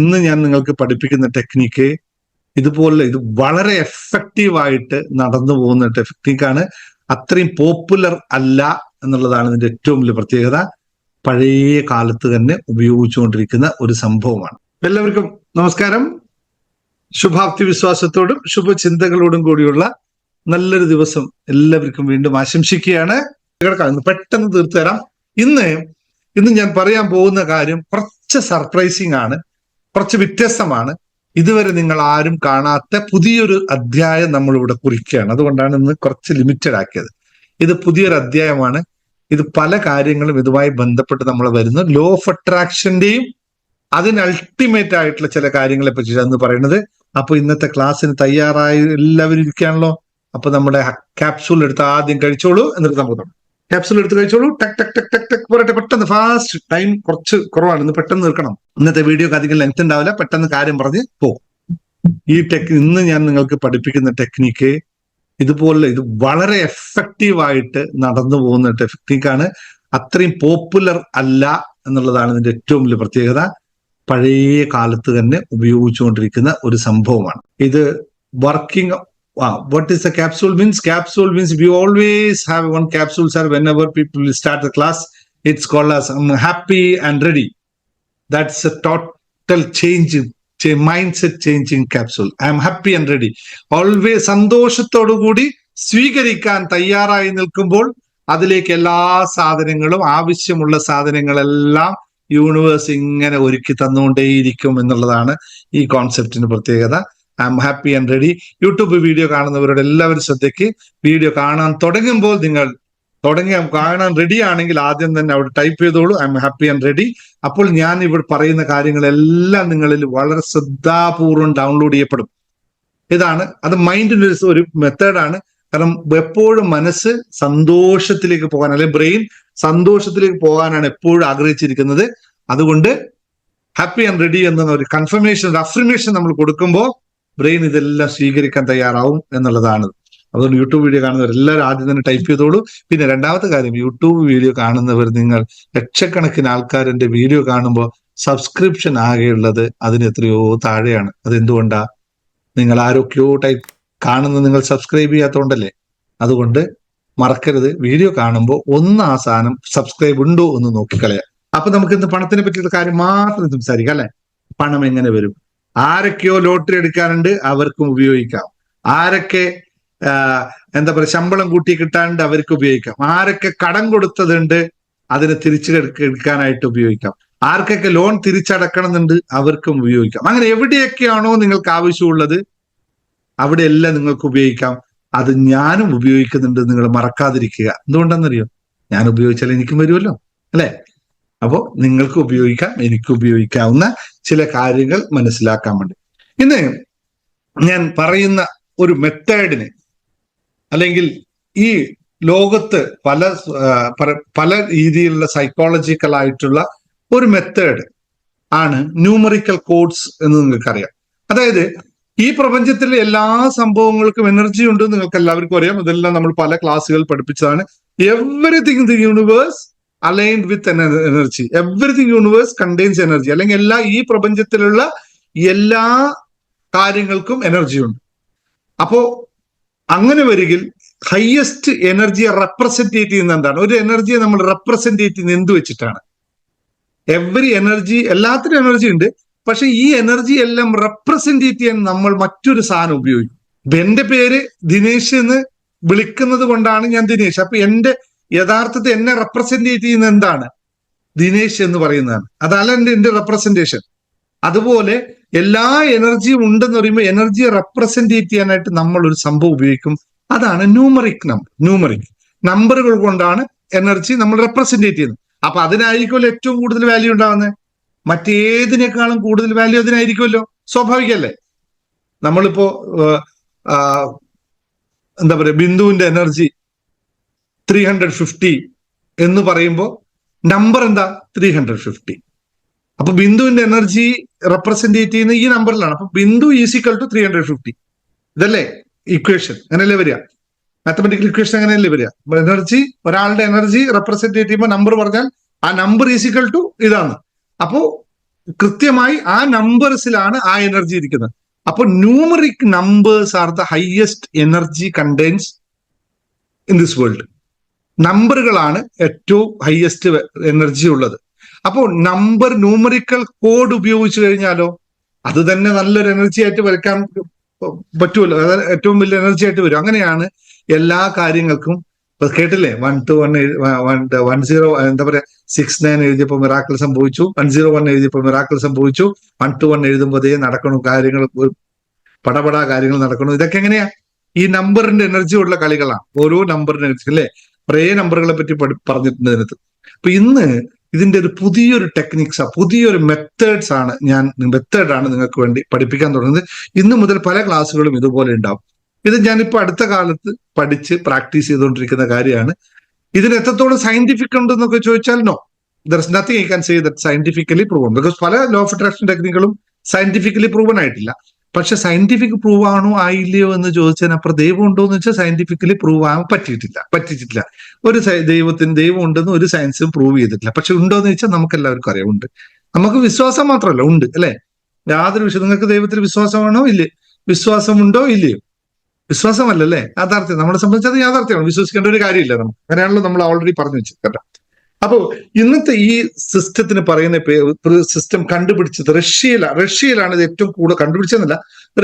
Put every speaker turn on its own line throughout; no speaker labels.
ഇന്ന് ഞാൻ നിങ്ങൾക്ക് പഠിപ്പിക്കുന്ന ടെക്നിക്ക് ഇത് വളരെ എഫക്റ്റീവായിട്ട് നടന്നു പോകുന്ന ടെക്നിക്കാണ്. അത്രയും പോപ്പുലർ അല്ല എന്നുള്ളതാണ് ഇതിന്റെ ഏറ്റവും വലിയ പ്രത്യേകത. പഴയ കാലത്ത് തന്നെ ഉപയോഗിച്ചുകൊണ്ടിരിക്കുന്ന ഒരു സംഭവമാണ്. എല്ലാവർക്കും നമസ്കാരം. ശുഭാപ്തി വിശ്വാസത്തോടും ശുഭചിന്തകളോടും കൂടിയുള്ള നല്ലൊരു ദിവസം എല്ലാവർക്കും വീണ്ടും ആശംസിക്കുകയാണ്. പെട്ടെന്ന് തീർത്തു തരാം. ഇന്ന് ഞാൻ പറയാൻ പോകുന്ന കാര്യം കുറച്ച് സർപ്രൈസിങ് ആണ്, കുറച്ച് വ്യത്യസ്തമാണ്. ഇതുവരെ നിങ്ങൾ ആരും കാണാത്ത പുതിയൊരു അധ്യായം നമ്മളിവിടെ കുറിക്കുകയാണ്. അതുകൊണ്ടാണ് ഇന്ന് കുറച്ച് ലിമിറ്റഡ് ആക്കിയത്. ഇത് പുതിയൊരു അധ്യായമാണ്. ഇത് പല കാര്യങ്ങളും ഇതുമായി ബന്ധപ്പെട്ട് നമ്മൾ വരുന്നു. ലോ ഓഫ് അട്രാക്ഷന്റെയും അതിന് അൾട്ടിമേറ്റ് ആയിട്ടുള്ള ചില കാര്യങ്ങളെ പറ്റിയാണ് പറയുന്നത്. അപ്പൊ ഇന്നത്തെ ക്ലാസ്സിന് തയ്യാറായി എല്ലാവരും ഇരിക്കുകയാണല്ലോ. അപ്പൊ നമ്മുടെ ക്യാപ്സൂൾ എടുത്ത് ആദ്യം കഴിച്ചോളൂ, എന്നിട്ട് നമുക്ക് തുടങ്ങാം. ക്യാപ്സൂൾ എടുത്ത് കഴിച്ചോളൂ. ടക് ടക് ടക് ടക് ടക് പറയട്ടെ, പെട്ടെന്ന്. ഫാസ്റ്റ്, ടൈം കുറച്ച് കുറവാണ്, ഇന്ന് പെട്ടെന്ന് തീർക്കണം. ഇന്നത്തെ വീഡിയോക്ക് അധികം ലെങ്ത് ഉണ്ടാവില്ല, പെട്ടെന്ന് കാര്യം പറഞ്ഞ് പോകും. ഇന്ന് ഞാൻ നിങ്ങൾക്ക് പഠിപ്പിക്കുന്ന ടെക്നിക്ക് ഇത് വളരെ എഫക്റ്റീവായിട്ട് നടന്നു പോകുന്ന ടെക്നിക്കാണ്. അത്രയും പോപ്പുലർ അല്ല എന്നുള്ളതാണ് ഇതിന്റെ ഏറ്റവും വലിയ പ്രത്യേകത. പഴയ കാലത്ത് തന്നെ ഉപയോഗിച്ചുകൊണ്ടിരിക്കുന്ന ഒരു സംഭവമാണ് ഇത്. Working what is the capsule means? Capsule means we always have one capsule, sir. Whenever people start the class, it's called as happy and ready. That's a total change, mindset changing capsule. I am happy and ready. Always സന്തോഷത്തോടു കൂടി സ്വീകരിക്കാൻ തയ്യാറായി നിൽക്കുമ്പോൾ അതിലേക്ക് എല്ലാ സാധനങ്ങളും, ആവശ്യമുള്ള സാധനങ്ങളെല്ലാം യൂണിവേഴ്സ് ഇങ്ങനെ ഒരുക്കി തന്നുകൊണ്ടേയിരിക്കും എന്നുള്ളതാണ് ഈ കോൺസെപ്റ്റിന്റെ പ്രത്യേകത. I am happy and ready. YouTube video കാണുന്നവരോട് എല്ലാവരും ശ്രദ്ധയ്ക്ക്. വീഡിയോ കാണാൻ തുടങ്ങുമ്പോൾ നിങ്ങൾ കാണാൻ റെഡി ആണെങ്കിൽ ആദ്യം തന്നെ അവിടെ ടൈപ്പ് ചെയ്തോളൂ, I am happy and ready. അപ്പോൾ ഞാൻ ഇവിടെ പറയുന്ന കാര്യങ്ങളെല്ലാം നിങ്ങളിൽ വളരെ ശ്രദ്ധാപൂർവം ഡൗൺലോഡ് ചെയ്യപ്പെടും. അത് മൈൻഡിന്റെ ഒരു മെത്തേഡാണ്. കാരണം എപ്പോഴും മനസ്സ് സന്തോഷത്തിലേക്ക് പോകാൻ, അല്ലെങ്കിൽ ബ്രെയിൻ സന്തോഷത്തിലേക്ക് പോകാനാണ് എപ്പോഴും ആഗ്രഹിച്ചിരിക്കുന്നത്. അതുകൊണ്ട് ഹാപ്പി ആൻഡ് റെഡി എന്ന ഒരു കൺഫർമേഷൻ, ഒരു അഫർമേഷൻ നമ്മൾ കൊടുക്കുമ്പോൾ ബ്രെയിൻ ഇതെല്ലാം സ്വീകരിക്കാൻ തയ്യാറാവും എന്നുള്ളതാണ്. അതുകൊണ്ട് യൂട്യൂബ് വീഡിയോ കാണുന്നവർ എല്ലാവരും ആദ്യം തന്നെ ടൈപ്പ് ചെയ്തോളൂ. പിന്നെ രണ്ടാമത്തെ കാര്യം, യൂട്യൂബ് വീഡിയോ കാണുന്നവർ നിങ്ങൾ ലക്ഷക്കണക്കിന് ആൾക്കാർ എൻ്റെ വീഡിയോ കാണുമ്പോൾ സബ്സ്ക്രിപ്ഷൻ ആകെയുള്ളത് അതിന് എത്രയോ താഴെയാണ്. അതെന്തുകൊണ്ടാ? നിങ്ങൾ ആരൊക്കെയോ കാണുന്നത് നിങ്ങൾ സബ്സ്ക്രൈബ് ചെയ്യാത്തതുകൊണ്ടല്ലേ. അതുകൊണ്ട് മറക്കരുത്, വീഡിയോ കാണുമ്പോൾ ആ സാധനം സബ്സ്ക്രൈബ് ഉണ്ടോ എന്ന് നോക്കിക്കളയാം. അപ്പൊ നമുക്ക് ഇന്ന് പണത്തിനെ പറ്റിയുള്ള കാര്യം മാത്രം സംസാരിക്കാം, അല്ലെ? പണം എങ്ങനെ വരും? ആരൊക്കെയോ ലോട്ടറി എടുക്കാറുണ്ട്, അവർക്കും ഉപയോഗിക്കാം. ആരൊക്കെ ശമ്പളം കൂട്ടി കിട്ടാണ്ട് അവർക്ക് ഉപയോഗിക്കാം. ആരൊക്കെ കടം കൊടുത്തതുണ്ട് അതിനെ തിരിച്ചെടുക്കാനായിട്ട് ഉപയോഗിക്കാം. ആർക്കൊക്കെ ലോൺ തിരിച്ചടക്കണമെന്നുണ്ട് അവർക്കും ഉപയോഗിക്കാം. അങ്ങനെ എവിടെയൊക്കെയാണോ നിങ്ങൾക്ക് ആവശ്യമുള്ളത് അവിടെയെല്ലാം നിങ്ങൾക്ക് ഉപയോഗിക്കാം. അത് ഞാനും ഉപയോഗിക്കുന്നുണ്ട്, നിങ്ങൾ മറക്കാതിരിക്കുക. എന്തുകൊണ്ടാണെന്നറിയോ? ഞാൻ ഉപയോഗിച്ചാൽ എനിക്കും വരുമല്ലോ, അല്ലെ? അപ്പോ നിങ്ങൾക്ക് ഉപയോഗിക്കാം, എനിക്ക് ഉപയോഗിക്കാവുന്ന ചില കാര്യങ്ങൾ മനസ്സിലാക്കാൻ വേണ്ടി ഇന്ന് ഞാൻ പറയുന്ന ഒരു മെത്തേഡിന്, അല്ലെങ്കിൽ ഈ ലോകത്ത് പല രീതിയിലുള്ള സൈക്കോളജിക്കൽ ആയിട്ടുള്ള ഒരു മെത്തേഡ് ആണ് ന്യൂമറിക്കൽ കോഡ്സ് എന്ന് നിങ്ങൾക്കറിയാം. അതായത് ഈ പ്രപഞ്ചത്തിലെ എല്ലാ സംഭവങ്ങൾക്കും എനർജി ഉണ്ട്, നിങ്ങൾക്ക് എല്ലാവർക്കും അറിയാം. ഇതെല്ലാം നമ്മൾ പല ക്ലാസ്സുകൾ പഠിപ്പിച്ചതാണ്. Everything in the universe aligned with energy. Everything universe contains energy. അല്ലെങ്കിൽ ഈ പ്രപഞ്ചത്തിലുള്ള എല്ലാ കാര്യങ്ങൾക്കും എനർജി ഉണ്ട്. അപ്പോ അങ്ങനെ വരികിൽ ഹയസ്റ്റ് എനർജിയെ റെപ്രസെന്റേറ്റ് ചെയ്യുന്ന എന്താണ്? ഒരു എനർജിയെ നമ്മൾ റെപ്രസെന്റേറ്റ് ചെയ്യുന്നത് എന്ത് വെച്ചിട്ടാണ്? എവറി എനർജി, എല്ലാത്തിനും എനർജി ഉണ്ട്. പക്ഷെ ഈ എനർജി എല്ലാം റെപ്രസെന്റേറ്റ് ചെയ്യാൻ നമ്മൾ മറ്റൊരു സാധനം ഉപയോഗിക്കും. ഇപ്പൊ എന്റെ പേര് ദിനേശ് എന്ന് വിളിക്കുന്നത് കൊണ്ടാണ് ഞാൻ ദിനേശ്. അപ്പൊ യഥാർത്ഥത്തിൽ എന്നെ റെപ്രസെന്റേറ്റ് ചെയ്യുന്ന എന്താണ്? ദിനേശ് എന്ന് പറയുന്നതാണ്. അതല്ല എന്റെ റെപ്രസെന്റേഷൻ. അതുപോലെ എല്ലാ എനർജിയും ഉണ്ടെന്ന് പറയുമ്പോൾ എനർജിയെ റെപ്രസെന്റേറ്റ് ചെയ്യാനായിട്ട് നമ്മൾ ഒരു സംഭവം ഉപയോഗിക്കും. അതാണ് ന്യൂമറിക് നമ്പറുകൾ കൊണ്ടാണ് എനർജി നമ്മൾ റെപ്രസെന്റേറ്റ് ചെയ്യുന്നത്. അപ്പൊ അതിനായിരിക്കുമല്ലോ ഏറ്റവും കൂടുതൽ വാല്യൂ ഉണ്ടാവുന്നത്. മറ്റേതിനേക്കാളും കൂടുതൽ വാല്യൂ അതിനായിരിക്കുമല്ലോ. സ്വാഭാവികല്ലേ? നമ്മളിപ്പോ ബിന്ദുവിന്റെ എനർജി 350 എന്ന് പറയുമ്പോൾ നമ്പർ എന്താ? 350. അപ്പൊ ബിന്ദുവിന്റെ എനർജി റെപ്രസെന്റേറ്റ് ചെയ്യുന്ന ഈ നമ്പറിലാണ്. അപ്പൊ ബിന്ദു ഈസിക്കൽ ടു 350. ഇതല്ലേ ഇക്വേഷൻ? അങ്ങനെയല്ലേ വരിക? മാത്തമെറ്റിക്കൽ ഇക്വേഷൻ അങ്ങനെയല്ലേ വരിക? എനർജി, ഒരാളുടെ എനർജി റെപ്രസെന്റേറ്റ് ചെയ്യുമ്പോൾ നമ്പർ പറഞ്ഞാൽ ആ നമ്പർ ഈസിക്കൽ ടു ഇതാണ്. അപ്പോ കൃത്യമായി ആ നമ്പേഴ്സിലാണ് ആ എനർജി ഇരിക്കുന്നത്. അപ്പൊ numeric numbers are the highest energy contains in this world. നമ്പറുകളാണ് ഏറ്റവും ഹയസ്റ്റ് എനർജി ഉള്ളത്. അപ്പോൾ ന്യൂമറിക്കൽ കോഡ് ഉപയോഗിച്ചു കഴിഞ്ഞാലോ അത് തന്നെ നല്ലൊരു എനർജി ആയിട്ട് വരയ്ക്കാൻ പറ്റുമല്ലോ, അതായത് ഏറ്റവും വലിയ എനർജി ആയിട്ട് വരും. അങ്ങനെയാണ് എല്ലാ കാര്യങ്ങൾക്കും. ഇപ്പൊ കേട്ടില്ലേ, 1 to 1 10 എന്താ പറയാ 69 എഴുതിയപ്പോൾ മിറാക്കിൾ സംഭവിച്ചു, 101 എഴുതിയപ്പോൾ മിറാക്കിൾ സംഭവിച്ചു, 1 to 1 എഴുതുമ്പോഴേ നടക്കണം കാര്യങ്ങൾ, പടപടാ കാര്യങ്ങൾ നടക്കണം. ഇതൊക്കെ എങ്ങനെയാ? ഈ നമ്പറിന്റെ എനർജി ഉള്ള കളികളാണ്. ഓരോ നമ്പറിന്റെ എനർജി അല്ലേ, കുറേ നമ്പറുകളെ പറ്റി പറഞ്ഞിട്ടുണ്ട് ഇതിനകത്ത്. അപ്പൊ ഇന്ന് ഇതിന്റെ ഒരു പുതിയൊരു ടെക്നിക്സാ, പുതിയൊരു മെത്തേഡാണ് നിങ്ങൾക്ക് വേണ്ടി പഠിപ്പിക്കാൻ തുടങ്ങുന്നത്. ഇന്ന് മുതൽ പല ക്ലാസ്സുകളും ഇതുപോലെ ഉണ്ടാവും. ഇത് ഞാനിപ്പോ അടുത്ത കാലത്ത് പഠിച്ച് പ്രാക്ടീസ് ചെയ്തുകൊണ്ടിരിക്കുന്ന കാര്യമാണ്. ഇതിന് എത്രത്തോളം സയന്റിഫിക് ഉണ്ടെന്നൊക്കെ ചോദിച്ചാൽ no, there is nothing I can say that scientifically proven, because പല ലോ ഓഫ് അട്രാക്ഷൻ ടെക്നിക്കുകളും സയന്റിഫിക്കലി പ്രൂവൺ ആയിട്ടില്ല. പക്ഷെ സയന്റിഫിക് പ്രൂവ് ആണോ ആയില്ലയോ എന്ന് ചോദിച്ചാൽ അപ്പുറം ദൈവം ഉണ്ടോ എന്ന് വെച്ചാൽ സയന്റിഫിക്കലി പ്രൂവ് ആകാൻ പറ്റിയിട്ടില്ല. ഒരു ദൈവം ഉണ്ടെന്ന് ഒരു സയൻസും പ്രൂവ് ചെയ്തിട്ടില്ല. പക്ഷെ ഉണ്ടോ എന്ന് ചോദിച്ചാൽ നമുക്ക് എല്ലാവർക്കും അറിയാം, ഉണ്ട്. നമുക്ക് വിശ്വാസം മാത്രമല്ല, ഉണ്ട് അല്ലെ? യാതൊരു വിശ്വാസം, നിങ്ങൾക്ക് ദൈവത്തിൽ വിശ്വാസമാണോ ഇല്ലേ? വിശ്വാസമുണ്ടോ ഇല്ലയോ? വിശ്വാസമല്ലല്ലേ യാഥാർത്ഥ്യം. നമ്മളെ സംബന്ധിച്ച് അത് യാഥാർത്ഥ്യമാണ്, വിശ്വസിക്കേണ്ട ഒരു കാര്യമില്ല നമുക്ക്. അങ്ങനെയാണല്ലോ നമ്മൾ ഓൾറെഡി പറഞ്ഞു വെച്ചിട്ട്. അപ്പോ ഇന്നത്തെ ഈ സിസ്റ്റത്തിന് പറയുന്ന സിസ്റ്റം കണ്ടുപിടിച്ചത് റഷ്യയിലാണ് ഇത് ഏറ്റവും കൂടുതൽ കണ്ടുപിടിച്ചതെന്നല്ല,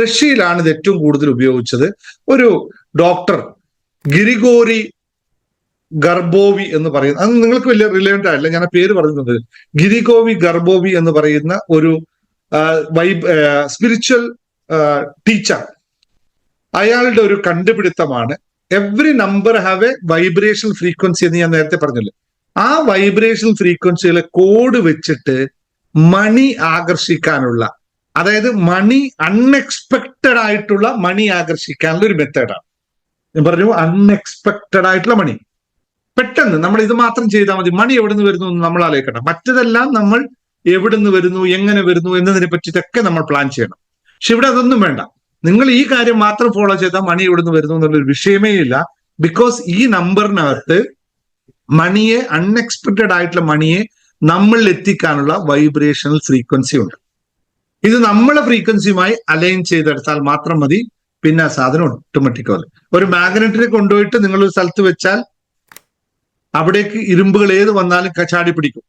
റഷ്യയിലാണ് ഇത് ഏറ്റവും കൂടുതൽ ഉപയോഗിച്ചത്. ഒരു ഡോക്ടർ ഗിരിഗോറി ഗർബോവി എന്ന് പറയുന്ന, അത് നിങ്ങൾക്ക് വലിയ റിലേവന്റ് ആയില്ല, ഞാൻ ആ പേര് പറയുന്നത്. ഗിരിഗോവി ഗർബോവി എന്ന് പറയുന്ന ഒരു സ്പിരിച്വൽ ടീച്ചർ, അയാളുടെ ഒരു കണ്ടുപിടുത്തമാണ് every number have a vibration frequency എന്ന് ഞാൻ നേരത്തെ പറഞ്ഞല്ലോ. ആ വൈബ്രേഷൻ ഫ്രീക്വൻസികളെ കോഡ് വെച്ചിട്ട് മണി ആകർഷിക്കാനുള്ള, അതായത് മണി അൺഎക്സ്പെക്റ്റഡ് ആയിട്ടുള്ള മണി ആകർഷിക്കാനുള്ള ഒരു മെത്തേഡാണ്. ഞാൻ പറഞ്ഞു അൺഎക്സ്പെക്റ്റഡ് ആയിട്ടുള്ള മണി. പെട്ടെന്ന് നമ്മൾ ഇത് മാത്രം ചെയ്താൽ മതി. മണി എവിടെ നിന്ന് വരുന്നു എന്ന് നമ്മൾ ആലോചിക്കണം. മറ്റതെല്ലാം നമ്മൾ എവിടെ നിന്ന് വരുന്നു, എങ്ങനെ വരുന്നു എന്നതിനെ പറ്റിയിട്ടൊക്കെ നമ്മൾ പ്ലാൻ ചെയ്യണം. പക്ഷെ ഇവിടെ അതൊന്നും വേണ്ട. നിങ്ങൾ ഈ കാര്യം മാത്രം ഫോളോ ചെയ്താൽ മണി എവിടെ നിന്ന് വരുന്നു എന്നുള്ളൊരു വിഷയമേ ഇല്ല. ബിക്കോസ് ഈ നമ്പറിനകത്ത് മണിയെ, അൺഎക്സ്പെക്റ്റഡ് ആയിട്ടുള്ള മണിയെ നമ്മളിൽ എത്തിക്കാനുള്ള വൈബ്രേഷണൽ ഫ്രീക്വൻസി ഉണ്ട്. ഇത് നമ്മളെ ഫ്രീക്വൻസിയുമായി അലൈൻ ചെയ്തെടുത്താൽ മാത്രം മതി. പിന്നെ ആ സാധനം ഓട്ടോമാറ്റിക്കലി ഒരു മാഗ്നറ്റിനെ കൊണ്ടുപോയിട്ട് നിങ്ങൾ ഒരു സ്ഥലത്ത് വെച്ചാൽ അവിടേക്ക് ഇരുമ്പുകൾ ഏത് വന്നാലും ചാടി പിടിക്കും.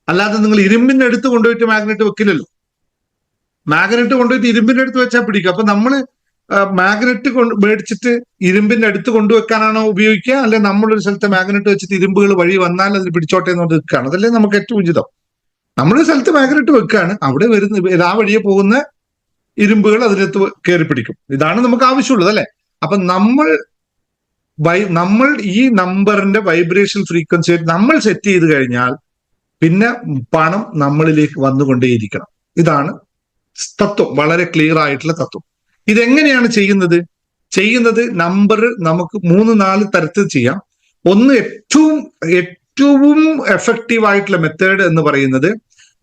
അല്ലാതെ നിങ്ങൾ ഇരുമ്പിന്റെ അടുത്ത് കൊണ്ടുപോയിട്ട് മാഗ്നറ്റ് വെക്കില്ലല്ലോ. മാഗ്നറ്റ് കൊണ്ടുപോയിട്ട് ഇരുമ്പിന്റെ അടുത്ത് വെച്ചാൽ പിടിക്കും. അപ്പൊ നമ്മള് മാഗ്നറ്റ് മേടിച്ചിട്ട് ഇരുമ്പിന്റെ അടുത്ത് കൊണ്ടുവെക്കാനാണോ ഉപയോഗിക്കുക, അല്ലെ നമ്മളൊരു സ്ഥലത്ത് മാഗ്നറ്റ് വെച്ചിട്ട് ഇരുമ്പുകൾ വഴി വന്നാൽ അതിന് പിടിച്ചോട്ടെ എന്ന് പറഞ്ഞ് വെക്കുകയാണ്? അതല്ലേ നമുക്ക് ഏറ്റവും ഉചിതം. നമ്മളൊരു സ്ഥലത്ത് മാഗ്നറ്റ് വെക്കുകയാണ്, അവിടെ വരുന്ന ആ വഴിയെ പോകുന്ന ഇരുമ്പുകൾ അതിനകത്ത് കയറി പിടിക്കും. ഇതാണ് നമുക്ക് ആവശ്യമുള്ളത് അല്ലെ? അപ്പൊ നമ്മൾ ഈ നമ്പറിന്റെ വൈബ്രേഷൻ ഫ്രീക്വൻസി നമ്മൾ സെറ്റ് ചെയ്ത് കഴിഞ്ഞാൽ പിന്നെ പണം നമ്മളിലേക്ക് വന്നുകൊണ്ടേയിരിക്കണം. ഇതാണ് തത്വം, വളരെ ക്ലിയർ ആയിട്ടുള്ള തത്വം. ഇതെങ്ങനെയാണ് ചെയ്യുന്നത്? നമ്പർ നമുക്ക് 3-4 തരത്തിൽ ചെയ്യാം. ഒന്ന് ഏറ്റവും എഫക്റ്റീവ് ആയിട്ടുള്ള മെത്തേഡ് എന്ന് പറയുന്നത്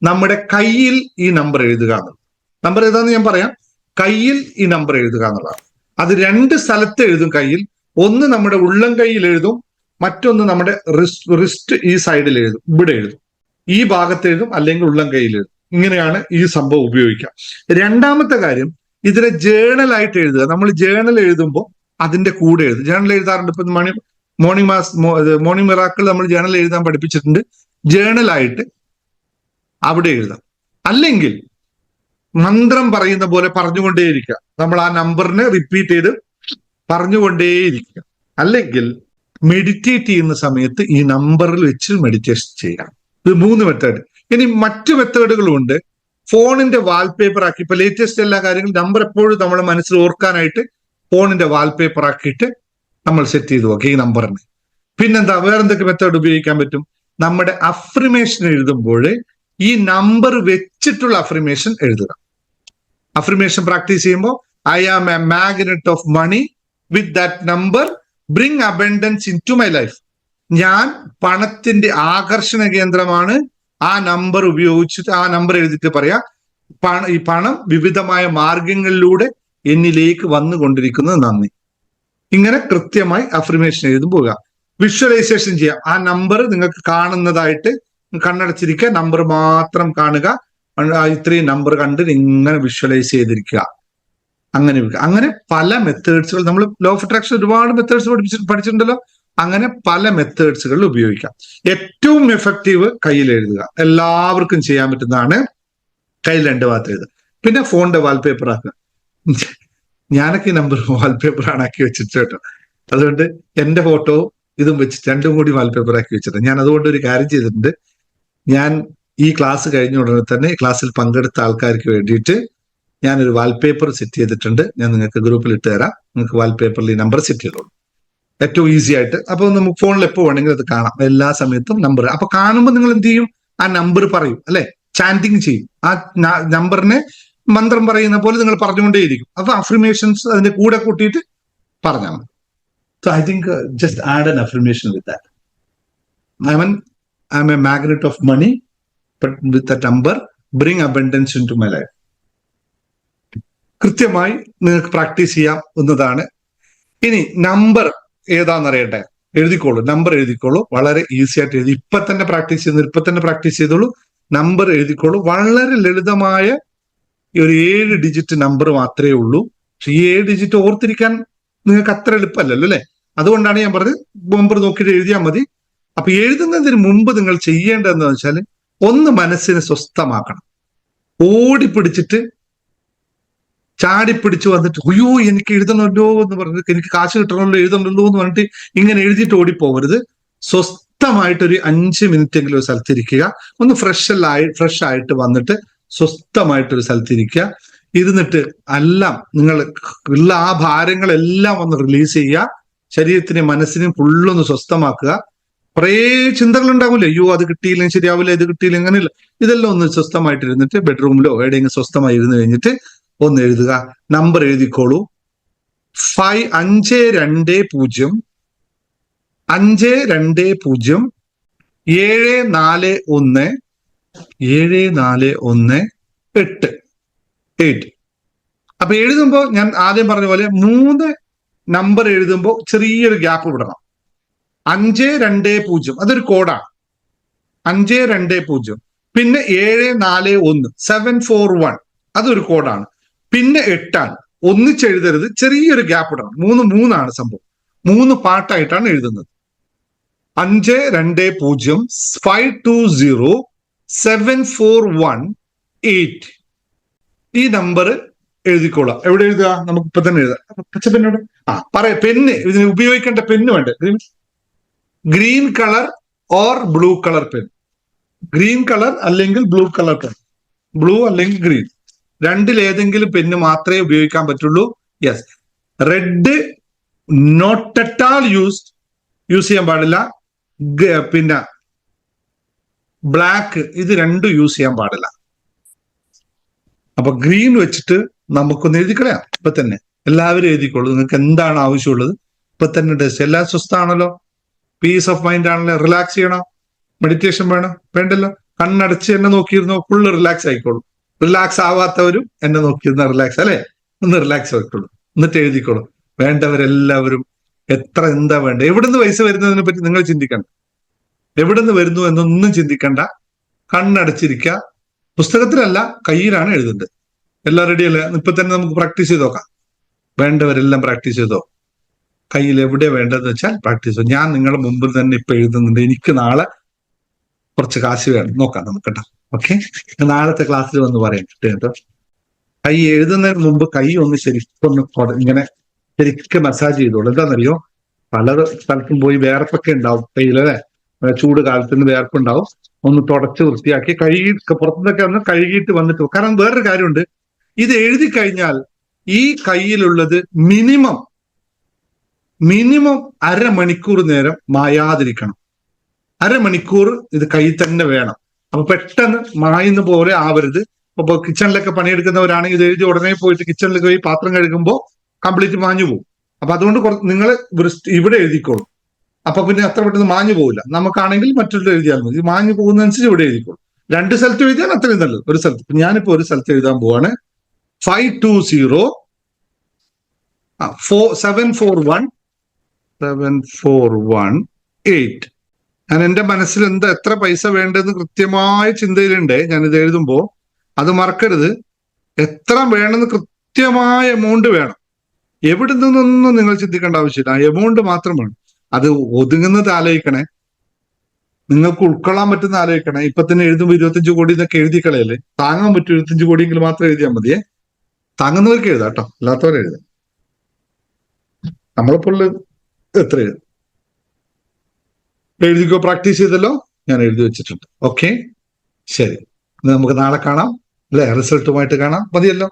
നമ്മുടെ കയ്യിൽ ഈ നമ്പർ എഴുതുക എന്നുള്ളത്. നമ്പർ ഏതാന്ന് ഞാൻ പറയാം. കയ്യിൽ ഈ നമ്പർ എഴുതുക എന്നുള്ളതാണ്. അത് 2 സ്ഥലത്ത് എഴുതും കയ്യിൽ. ഒന്ന് നമ്മുടെ ഉള്ളം കയ്യിൽ എഴുതും, മറ്റൊന്ന് നമ്മുടെ റിസ്റ്റ് ഈ സൈഡിൽ എഴുതും, ഇവിടെ എഴുതും, ഈ ഭാഗത്ത് എഴുതും, അല്ലെങ്കിൽ ഉള്ളം കയ്യിൽ എഴുതും. ഇങ്ങനെയാണ് ഈ സംഭവം ഉപയോഗിക്കാം. രണ്ടാമത്തെ കാര്യം, ഇതിനെ ജേണലായിട്ട് എഴുതുക. നമ്മൾ ജേണൽ എഴുതുമ്പോൾ അതിന്റെ കൂടെ എഴുതും. ജേണൽ എഴുതാറുണ്ട്. ഇപ്പൊ മോർണിംഗ് മിറാക്കിൾ നമ്മൾ ജേണൽ എഴുതാൻ പഠിപ്പിച്ചിട്ടുണ്ട്. ജേണലായിട്ട് അവിടെ എഴുതാം. അല്ലെങ്കിൽ മന്ത്രം പറയുന്ന പോലെ പറഞ്ഞുകൊണ്ടേയിരിക്കുക. നമ്മൾ ആ നമ്പറിനെ റിപ്പീറ്റ് ചെയ്ത് പറഞ്ഞുകൊണ്ടേയിരിക്കുക. അല്ലെങ്കിൽ മെഡിറ്റേറ്റ് ചെയ്യുന്ന സമയത്ത് ഈ നമ്പറിൽ വെച്ച് മെഡിറ്റേഷൻ ചെയ്യാം. ഇത് 3 മെത്തേഡ്. ഇനി മറ്റു മെത്തേഡുകളും ഉണ്ട്. ഫോണിന്റെ വാൾപേപ്പർ ആക്കി, ഇപ്പൊ ലേറ്റസ്റ്റ് എല്ലാ കാര്യങ്ങളും നമ്പർ എപ്പോഴും നമ്മുടെ മനസ്സിൽ ഓർക്കാനായിട്ട് ഫോണിന്റെ വാൾപേപ്പർ ആക്കിയിട്ട് നമ്മൾ സെറ്റ് ചെയ്ത് നോക്കി ഈ നമ്പറിന്. പിന്നെന്താ, വേറെന്തൊക്കെ മെത്തേഡ് ഉപയോഗിക്കാൻ പറ്റും? നമ്മുടെ അഫ്രിമേഷൻ എഴുതുമ്പോൾ ഈ നമ്പർ വെച്ചിട്ടുള്ള അഫ്രിമേഷൻ എഴുതുക. അഫ്രിമേഷൻ പ്രാക്ടീസ് ചെയ്യുമ്പോൾ I am a magnet of money with that number bring abundance into my life. ഞാൻ പണത്തിന്റെ ആകർഷണ കേന്ദ്രമാണ്. ആ നമ്പർ ഉപയോഗിച്ചിട്ട്, ആ നമ്പർ എഴുതിയിട്ട് പറയാ, ഈ പണം വിവിധമായ മാർഗങ്ങളിലൂടെ എന്നിലേക്ക് വന്നുകൊണ്ടിരിക്കുന്നത് നന്ദി. ഇങ്ങനെ കൃത്യമായി അഫർമേഷൻ എഴുതും പോവുക. വിഷ്വലൈസേഷൻ ചെയ്യാം. ആ നമ്പർ നിങ്ങൾക്ക് കാണുന്നതായിട്ട് കണ്ണടച്ചിരിക്കുക, നമ്പർ മാത്രം കാണുക. ഇത്രയും നമ്പർ കണ്ട് ഇങ്ങനെ വിഷ്വലൈസ് ചെയ്തിരിക്കുക. അങ്ങനെ പല മെത്തേഡ്സുകൾ നമ്മൾ ലോ ഓഫ് അട്രാക്ഷൻ ഒരുപാട് മെത്തേഡ്സ് പഠിച്ചിട്ടുണ്ടല്ലോ. അങ്ങനെ പല മെത്തേഡ്സുകളിൽ ഉപയോഗിക്കാം. ഏറ്റവും എഫക്റ്റീവ് കയ്യിൽ എഴുതുക. എല്ലാവർക്കും ചെയ്യാൻ പറ്റുന്നതാണ്. കയ്യിൽ 2 ഭാഗത്ത് എഴുതുക. പിന്നെ ഫോണിന്റെ വാൾപേപ്പർ ആക്കുക. ഞാനൊക്കെ ഈ നമ്പർ വാൾപേപ്പർ ആണ് ആക്കി വെച്ചിട്ട് കേട്ടോ. അതുകൊണ്ട് എന്റെ ഫോട്ടോ ഇതും വെച്ചിട്ട് 2ഉം കൂടി വാൾപേപ്പർ ആക്കി വെച്ചിട്ടുണ്ട്. ഞാൻ അതുകൊണ്ട് ഒരു കാര്യം ചെയ്തിട്ടുണ്ട്. ഞാൻ ഈ ക്ലാസ് കഴിഞ്ഞ ഉടനെ തന്നെ ക്ലാസ്സിൽ പങ്കെടുത്ത ആൾക്കാർക്ക് വേണ്ടിയിട്ട് ഞാനൊരു വാൾപേപ്പർ സെറ്റ് ചെയ്തിട്ടുണ്ട്. ഞാൻ നിങ്ങൾക്ക് ഗ്രൂപ്പിൽ ഇട്ട് തരാം. നിങ്ങൾക്ക് വാൾപേപ്പറിൽ ഈ നമ്പർ സെറ്റ് ചെയ്തോളൂ. ഏറ്റവും ഈസി ആയിട്ട്. അപ്പൊ നമുക്ക് ഫോണിൽ എപ്പോൾ വേണമെങ്കിലും അത് കാണാം. എല്ലാ സമയത്തും നമ്പർ. അപ്പൊ കാണുമ്പോൾ നിങ്ങൾ എന്ത് ചെയ്യും? ആ നമ്പർ പറയും, അല്ലെ? ചാന്റിങ് ചെയ്യും. ആ നമ്പറിനെ മന്ത്രം പറയുന്ന പോലെ നിങ്ങൾ പറഞ്ഞുകൊണ്ടേയിരിക്കും. അപ്പൊ അഫർമേഷൻസ് അതിന്റെ കൂടെ കൂട്ടിയിട്ട് പറഞ്ഞാൽ മതി. So I think just add an affirmation with that. I'm a magnet of money, but with that number, bring abundance into my life. കൃത്യമായി നിങ്ങൾക്ക് പ്രാക്ടീസ് ചെയ്യാം എന്നതാണ്. ഇനി നമ്പർ ഏതാണെന്നറിയട്ടെ? എഴുതിക്കോളൂ. നമ്പർ എഴുതിക്കോളൂ. വളരെ ഈസി ആയിട്ട് എഴുതി. ഇപ്പൊ തന്നെ പ്രാക്ടീസ് ചെയ്തോളൂ. നമ്പർ എഴുതിക്കോളൂ. വളരെ ലളിതമായ ഒരു 7 ഡിജിറ്റ് നമ്പർ മാത്രമേ ഉള്ളൂ. പക്ഷെ ഈ 7 ഡിജിറ്റ് ഓർത്തിരിക്കാൻ നിങ്ങൾക്ക് അത്ര എളുപ്പമല്ലല്ലോ, അല്ലെ? അതുകൊണ്ടാണ് ഞാൻ പറഞ്ഞത് നമ്പർ നോക്കിയിട്ട് എഴുതിയാൽ മതി. അപ്പൊ എഴുതുന്നതിന് മുമ്പ് നിങ്ങൾ ചെയ്യേണ്ടതെന്ന് വെച്ചാൽ ഒന്ന് മനസ്സിനെ സ്വസ്ഥമാക്കണം. ഓടിപ്പിടിച്ചിട്ട് ചാടിപ്പിടിച്ച് വന്നിട്ട് അയ്യോ എനിക്ക് എഴുതണമല്ലോ എന്ന് പറഞ്ഞിട്ട്, എനിക്ക് കാശ് കിട്ടണമല്ലോ എഴുതണമല്ലോ എന്ന് പറഞ്ഞിട്ട് ഇങ്ങനെ എഴുതിയിട്ട് ഓടിപ്പോകരുത്. സ്വസ്ഥമായിട്ടൊരു 5 മിനിറ്റ് എങ്കിലും ഒരു സ്ഥലത്തിരിക്കുക. ഒന്ന് ഫ്രഷ് ആയിട്ട് വന്നിട്ട് സ്വസ്ഥമായിട്ടൊരു സ്ഥലത്തിരിക്കുക. ഇരുന്നിട്ട് എല്ലാം നിങ്ങൾ ഉള്ള ആ ഭാരങ്ങളെല്ലാം ഒന്ന് റിലീസ് ചെയ്യുക. ശരീരത്തിനെയും മനസ്സിനെയും ഫുള്ളൊന്ന് സ്വസ്ഥമാക്കുക. കുറേ ചിന്തകൾ ഉണ്ടാവില്ല. അയ്യോ അത് കിട്ടിയില്ലെങ്കിൽ ശരിയാവില്ല, ഇത് കിട്ടിയില്ലെങ്കിൽ അങ്ങനെയില്ല. ഇതെല്ലാം ഒന്ന് സ്വസ്ഥമായിട്ടിരുന്നിട്ട് ബെഡ്റൂമിലോ എവിടെയെങ്കിലും സ്വസ്ഥമായി ഇരുന്ന് കഴിഞ്ഞിട്ട് ഒന്ന് എഴുതുക. നമ്പർ എഴുതിക്കോളൂ. 520 520 741 8. അപ്പൊ എഴുതുമ്പോ ഞാൻ ആദ്യം പറഞ്ഞ പോലെ 3 നമ്പർ എഴുതുമ്പോൾ ചെറിയൊരു ഗ്യാപ്പ് വിടണം. 520 അതൊരു കോഡാണ്. 520. പിന്നെ 741 741 അതൊരു കോഡാണ്. പിന്നെ 8 ആണ്. ഒന്നിച്ചെഴുതരുത്, ചെറിയൊരു ഗ്യാപ്പ് ഇടണം. 3 സംഭവം. 3 പാർട്ടായിട്ടാണ് എഴുതുന്നത്. 520 520 741 8. ഈ നമ്പർ എഴുതിക്കോളാം. എവിടെ എഴുതുക? നമുക്ക് ഇപ്പൊ തന്നെ എഴുതാം. പച്ചപ്പെന്നോട് പറയാം. പെന്ന് ഇതിന് ഉപയോഗിക്കേണ്ട പെന്ന് വേണ്ട. Green colour or blue colour pen. Green colour അല്ലെങ്കിൽ ബ്ലൂ കളർ പെൻ. ബ്ലൂ അല്ലെങ്കിൽ ഗ്രീൻ, രണ്ടിലേതെങ്കിലും പെന്ന് മാത്രമേ ഉപയോഗിക്കാൻ പറ്റുള്ളൂ. Yes, red not at all use ചെയ്യാൻ പാടില്ല. പിന്നെ ബ്ലാക്ക്, ഇത് രണ്ടും യൂസ് ചെയ്യാൻ പാടില്ല. അപ്പൊ ഗ്രീൻ വെച്ചിട്ട് നമുക്കൊന്ന് എഴുതിക്കളയാം. ഇപ്പൊ തന്നെ എല്ലാവരും എഴുതിക്കോളൂ. നിങ്ങൾക്ക് എന്താണ് ആവശ്യമുള്ളത് ഇപ്പൊ തന്നെ ടെസ്റ്റ്. എല്ലാം സ്വസ്ഥമാണല്ലോ, പീസ് ഓഫ് മൈൻഡ് ആണല്ലോ. റിലാക്സ് ചെയ്യണോ? മെഡിറ്റേഷൻ വേണ്ടല്ലോ. കണ്ണടച്ച് എന്നെ നോക്കിയിരുന്നോ, ഫുള്ള് റിലാക്സ് ആയിക്കോളൂ. റിലാക്സ് ആവാത്തവരും എന്നെ നോക്കിയിരുന്ന റിലാക്സ്, അല്ലെ? ഒന്ന് റിലാക്സ് ആയിക്കോളൂ. എന്നിട്ട് എഴുതിക്കോളൂ. വേണ്ടവരെല്ലാവരും എന്താ വേണ്ട. എവിടുന്ന് പൈസ വരുന്നതിനെ പറ്റി നിങ്ങൾ ചിന്തിക്കണ്ട. എവിടുന്ന് വരുന്നു എന്നൊന്നും ചിന്തിക്കണ്ട. കണ്ണടച്ചിരിക്കുക. പുസ്തകത്തിലല്ല, കയ്യിലാണ് എഴുതേണ്ടത്. എല്ലാം റെഡിയല്ലേ? ഇപ്പൊ തന്നെ നമുക്ക് പ്രാക്ടീസ് ചെയ്ത് നോക്കാം. വേണ്ടവരെല്ലാം പ്രാക്ടീസ് ചെയ്തോ. കയ്യിൽ എവിടെ വേണ്ടതെന്ന് വെച്ചാൽ പ്രാക്ടീസ് ചെയ്തോ. ഞാൻ നിങ്ങളുടെ മുമ്പിൽ തന്നെ ഇപ്പൊ എഴുതുന്നുണ്ട്. എനിക്ക് നാളെ കുറച്ച് കാശ് വേണം. നോക്കാം നമുക്ക് കേട്ടോ. ഓക്കെ, നാളത്തെ ക്ലാസ്സിൽ വന്ന് പറയാം കേട്ടോ. കൈ എഴുതുന്നതിന് മുമ്പ് കൈ ഒന്ന് ശരിക്കൊന്ന് ഇങ്ങനെ ശരിക്കും മസാജ് ചെയ്തോളൂ. എന്താണെന്നറിയോ? പല സ്ഥലത്തും പോയി വേർപ്പൊക്കെ ഉണ്ടാവും കയ്യിലല്ലേ. ചൂട് കാലത്തിന് വേർപ്പുണ്ടാവും. ഒന്ന് തുടച്ച് വൃത്തിയാക്കി പുറത്തുനിന്നൊക്കെ ഒന്ന് കഴുകിയിട്ട് വന്നിട്ട്. കാരണം വേറൊരു കാര്യമുണ്ട്, ഇത് എഴുതി കഴിഞ്ഞാൽ ഈ കയ്യിലുള്ളത് മിനിമം 1/2 നേരം മായാതിരിക്കണം. 1/2 മണിക്കൂർ ഇത് കയ്യിൽ തന്നെ വേണം. അപ്പൊ പെട്ടെന്ന് മായുന്ന പോലെ ആവരുത്. ഇപ്പൊ കിച്ചണിലൊക്കെ പണിയെടുക്കുന്നവരാണെങ്കിൽ ഇത് എഴുതി ഉടനെ പോയിട്ട് കിച്ചണിൽ പോയി പാത്രം കഴുകുമ്പോൾ കംപ്ലീറ്റ് മാഞ്ഞു പോകും. അപ്പൊ അതുകൊണ്ട് നിങ്ങൾ ഇവിടെ എഴുതിക്കോളൂ. അപ്പൊ പിന്നെ അത്ര പെട്ടെന്ന് മാഞ്ഞു പോകില്ല. നമുക്കാണെങ്കിൽ മറ്റൊരു എഴുതിയാൽ മതി. മാഞ്ഞു പോകുന്നതനുസരിച്ച് ഇവിടെ എഴുതിക്കോളൂ. 2 സ്ഥലത്ത് എഴുതിയാൽ അത്രയും നല്ലത്. ഒരു സ്ഥലത്ത്, ഞാനിപ്പോ ഒരു സ്ഥലത്ത് എഴുതാൻ പോവാണ്. 520 741 8. ഞാൻ എന്റെ മനസ്സിൽ എത്ര പൈസ വേണ്ടതെന്ന് കൃത്യമായ ചിന്തയിലുണ്ട്. ഞാനിത് എഴുതുമ്പോ അത് മറക്കരുത്. എത്ര വേണമെന്ന് കൃത്യമായ എമൗണ്ട് വേണം. എവിടെ നിന്നൊന്നും നിങ്ങൾ ചിന്തിക്കേണ്ട ആവശ്യമില്ല, എമൗണ്ട് മാത്രം വേണം. അത് ഒതുങ്ങുന്നത് ആലോചിക്കണേ, നിങ്ങൾക്ക് ഉൾക്കൊള്ളാൻ പറ്റുന്ന ആലോചിക്കണേ. ഇപ്പൊ തന്നെ എഴുതുമ്പോൾ 25 കോടി എന്നൊക്കെ എഴുതി കളയല്ലേ. താങ്ങാൻ പറ്റും 25 കോടിയെങ്കിലും മാത്രം എഴുതിയാൽ മതിയേ. താങ്ങുന്നവർക്ക് എഴുതാം കേട്ടോ, അല്ലാത്തവരെ എഴുതാം. നമ്മളിപ്പോൾ എത്ര എഴുതിക്കോ, പ്രാക്ടീസ് ചെയ്തല്ലോ, ഞാൻ എഴുതി വെച്ചിട്ടുണ്ട്. ഓക്കെ, ശരി, നമുക്ക് നാളെ കാണാം അല്ലെ, റിസൾട്ടുമായിട്ട് കാണാം, മതിയല്ലോ.